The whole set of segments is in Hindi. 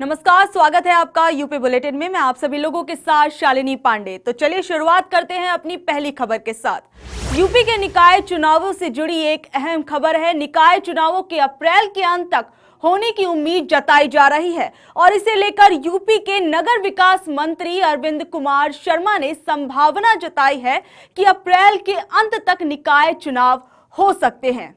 नमस्कार, स्वागत है आपका यूपी बुलेटिन में। मैं आप सभी लोगों के साथ शालिनी पांडे। तो चलिए शुरुआत करते हैं अपनी पहली खबर के साथ। यूपी के निकाय चुनावों से जुड़ी एक अहम खबर है। निकाय चुनावों के अप्रैल के अंत तक होने की उम्मीद जताई जा रही है और इसे लेकर यूपी के नगर विकास मंत्री अरविंद कुमार शर्मा ने संभावना जताई है कि अप्रैल के अंत तक निकाय चुनाव हो सकते हैं।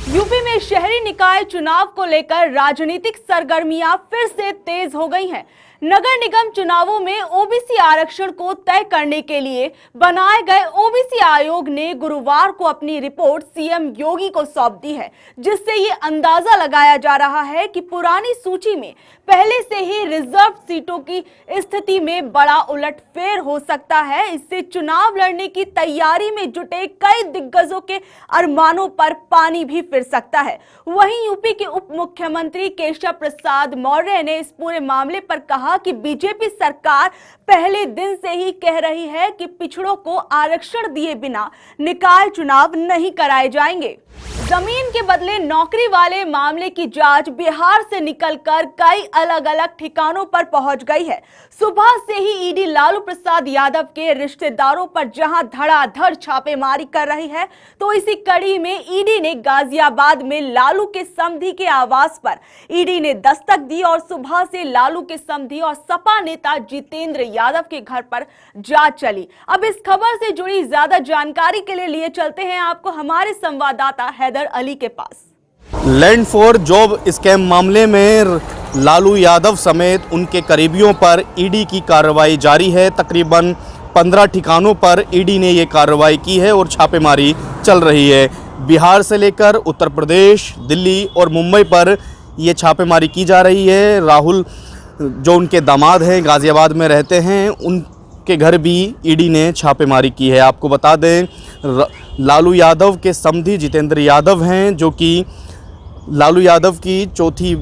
यूपी में शहरी निकाय चुनाव को लेकर राजनीतिक सरगर्मियां फिर से तेज हो गई हैं। नगर निगम चुनावों में ओबीसी आरक्षण को तय करने के लिए बनाए गए ओबीसी आयोग ने गुरुवार को अपनी रिपोर्ट सीएम योगी को सौंप दी है, जिससे ये अंदाजा लगाया जा रहा है कि पुरानी सूची में पहले से ही रिजर्व सीटों की स्थिति में बड़ा उलटफेर हो सकता है। इससे चुनाव लड़ने की तैयारी में जुटे कई दिग्गजों के अरमानों पर पानी भी फिर सकता है। वहीं यूपी के उप मुख्यमंत्री केशव प्रसाद मौर्य ने इस पूरे मामले पर कहा कि बीजेपी सरकार पहले दिन से ही कह रही है कि पिछड़ों को आरक्षण दिए बिना निकाय चुनाव नहीं कराए जाएंगे। जमीन के बदले नौकरी वाले मामले की जांच बिहार से निकलकर कई अलग अलग ठिकानों पर पहुंच गई है। सुबह से ही ईडी लालू प्रसाद यादव के रिश्तेदारों पर जहां धड़ाधड़ छापेमारी कर रही है, तो इसी कड़ी में ईडी ने गाजियाबाद में लालू के समधी के आवास पर ईडी ने दस्तक दी और सुबह से लालू के समधी और सपा नेता जितेंद्र यादव के घर पर जांच चली। अब इस खबर से जुड़ी ज्यादा जानकारी के लिए चलते हैं आपको हमारे संवाददाता हैदर अली के पास। लैंड फॉर जॉब स्कैम मामले में लालू यादव समेत उनके करीबियों पर ईडी की कार्रवाई जारी है। तकरीबन 15 ठिकानों पर ईडी ने ये कार्रवाई की है और छापेमारी चल रही है। बिहार से लेकर उत्तर प्रदेश, दिल्ली और मुंबई पर ये छापेमारी की जा रही है। राहुल जो उनके दामाद हैं, गाजियाबाद में रहते हैं, उनके घर भी ईडी ने छापेमारी की है। आपको बता दें, लालू यादव के समधी जितेंद्र यादव हैं, जो कि लालू यादव की चौथी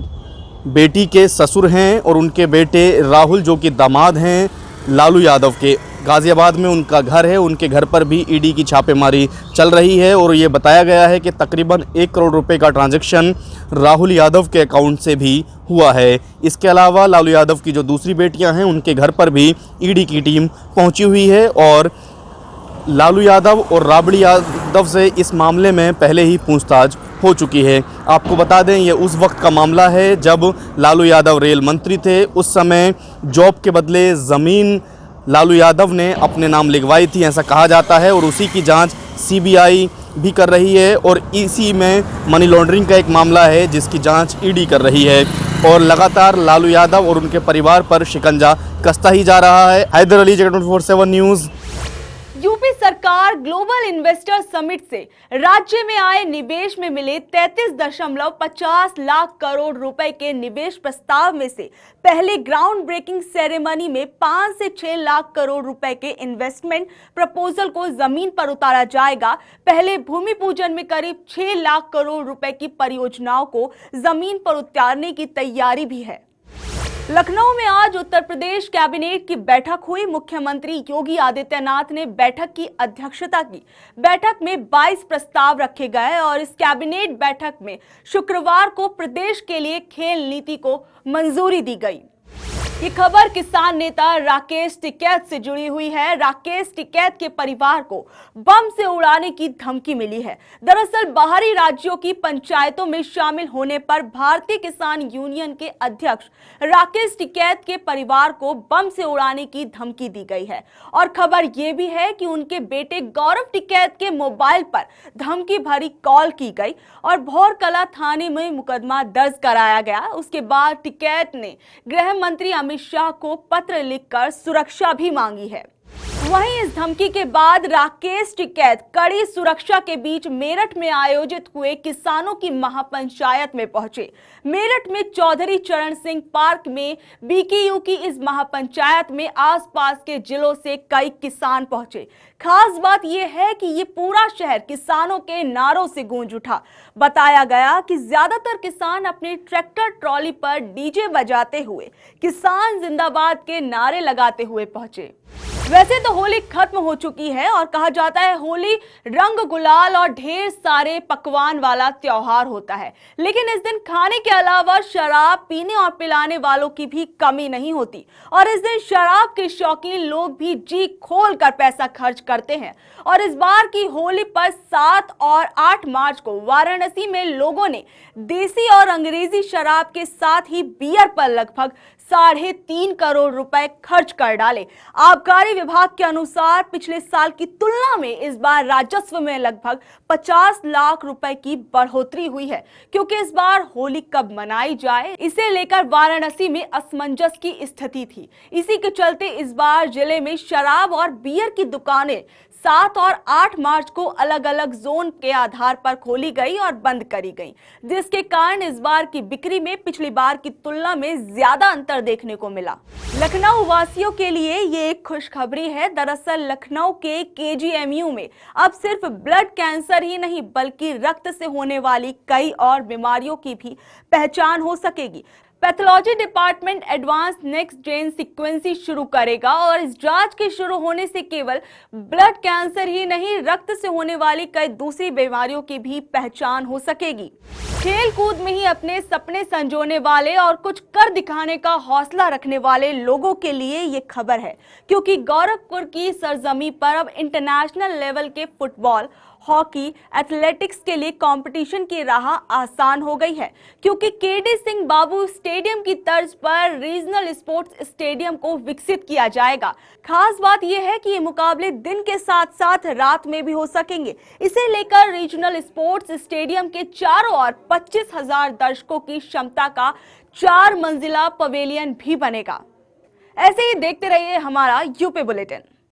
बेटी के ससुर हैं और उनके बेटे राहुल जो कि दामाद हैं लालू यादव के। गाज़ियाबाद में उनका घर है, उनके घर पर भी ईडी की छापेमारी चल रही है और ये बताया गया है कि तकरीबन 1 करोड़ रुपए का ट्रांजैक्शन राहुल यादव के अकाउंट से भी हुआ है। इसके अलावा लालू यादव की जो दूसरी बेटियां हैं, उनके घर पर भी ईडी की टीम पहुंची हुई है और लालू यादव और राबड़ी यादव से इस मामले में पहले ही पूछताछ हो चुकी है। आपको बता दें, ये उस वक्त का मामला है जब लालू यादव रेल मंत्री थे। उस समय जॉब के बदले ज़मीन लालू यादव ने अपने नाम लिखवाई थी, ऐसा कहा जाता है, और उसी की जांच सीबीआई भी कर रही है और इसी में मनी लॉन्ड्रिंग का एक मामला है जिसकी जांच ईडी कर रही है और लगातार लालू यादव और उनके परिवार पर शिकंजा कसता ही जा रहा है। हैदर अली, जगत 24/7 न्यूज़। यूपी सरकार ग्लोबल इन्वेस्टर समिट से राज्य में आए निवेश में मिले 33.50 लाख करोड़ रुपए के निवेश प्रस्ताव में से पहले ग्राउंड ब्रेकिंग सेरेमनी में 5 से 6 लाख करोड़ रुपए के इन्वेस्टमेंट प्रपोजल को जमीन पर उतारा जाएगा। पहले भूमि पूजन में करीब 6 लाख करोड़ रुपए की परियोजनाओं को जमीन पर उतारने की तैयारी भी है। लखनऊ में आज उत्तर प्रदेश कैबिनेट की बैठक हुई। मुख्यमंत्री योगी आदित्यनाथ ने बैठक की अध्यक्षता की। बैठक में 22 प्रस्ताव रखे गए और इस कैबिनेट बैठक में शुक्रवार को प्रदेश के लिए खेल नीति को मंजूरी दी गई। ये खबर किसान नेता राकेश टिकैत से जुड़ी हुई है। राकेश टिकैत के परिवार को बम से उड़ाने की धमकी मिली है। दरअसल बाहरी राज्यों की पंचायतों में शामिल होने पर भारतीय किसान यूनियन के अध्यक्ष राकेश टिकैत के परिवार को बम से उड़ाने की धमकी दी गई है और खबर ये भी है कि उनके बेटे गौरव टिकैत के मोबाइल पर धमकी भरी कॉल की गई और भौरकला थाने में मुकदमा दर्ज कराया गया। उसके बाद टिकैत ने गृह मंत्री अमित शाह को पत्र लिखकर सुरक्षा भी मांगी है। वहीं इस धमकी के बाद राकेश टिकैत कड़ी सुरक्षा के बीच मेरठ में आयोजित हुए किसानों की महापंचायत में पहुंचे। मेरठ में चौधरी चरण सिंह पार्क में बीकेयू की इस महापंचायत में आसपास के जिलों से कई किसान पहुंचे। खास बात यह है कि ये पूरा शहर किसानों के नारों से गूंज उठा। बताया गया कि ज्यादातर किसान अपने ट्रैक्टर ट्रॉली पर डीजे बजाते हुए किसान जिंदाबाद के नारे लगाते हुए पहुंचे। वैसे तो होली खत्म हो चुकी है और कहा जाता है होली रंग गुलाल और ढेर सारे पकवान वाला त्योहार होता है, लेकिन इस दिन खाने के अलावा शराब पीने और पिलाने वालों की भी कमी नहीं होती और इस दिन शराब के शौकीन लोग भी जी खोल कर पैसा खर्च करते हैं। और इस बार की होली पर 7 और 8 मार्च को वाराणसी में लोगों ने देसी और अंग्रेजी शराब के साथ ही बियर पर लगभग 3.5 करोड़ रुपए खर्च कर डाले। आबकारी विभाग के अनुसार पिछले साल की तुलना में इस बार राजस्व में लगभग 50 लाख रुपए की बढ़ोतरी हुई है, क्योंकि इस बार होली कब मनाई जाए इसे लेकर वाराणसी में असमंजस की स्थिति थी। इसी के चलते इस बार जिले में शराब और बियर की दुकानें 7 और 8 मार्च को अलग अलग जोन के आधार पर खोली गई और बंद करी गई, जिसके कारण इस बार की बिक्री में पिछली बार की तुलना में ज्यादा अंतर देखने को मिला। लखनऊ वासियों के लिए ये एक खुशखबरी है। दरअसल लखनऊ के केजीएमयू में अब सिर्फ ब्लड कैंसर ही नहीं बल्कि रक्त से होने वाली कई और बीमारियों की भी पहचान हो सकेगी। Pathology department advance next gen sequencing शुरू करेगा और इस जांच के शुरू होने से केवल ब्लड कैंसर ही नहीं रक्त से होने वाली कई दूसरी बीमारियों की भी पहचान हो सकेगी। खेल कूद में ही अपने सपने संजोने वाले और कुछ कर दिखाने का हौसला रखने वाले लोगों के लिए ये खबर है, क्योंकि गोरखपुर की सरजमी पर अब इंटरनेशनल लेवल के फुटबॉल, हॉकी, एथलेटिक्स के लिए कंपटीशन की राह आसान हो गई है, क्योंकि केडी सिंह बाबू स्टेडियम की तर्ज पर रीजनल स्पोर्ट्स स्टेडियम को विकसित किया जाएगा। खास बात यह है कि ये मुकाबले दिन के साथ साथ रात में भी हो सकेंगे। इसे लेकर रीजनल स्पोर्ट्स स्टेडियम के चारों ओर 25,000 दर्शकों की क्षमता का 4 मंजिला पवेलियन भी बनेगा। ऐसे ही देखते रहिए हमारा यूपी बुलेटिन।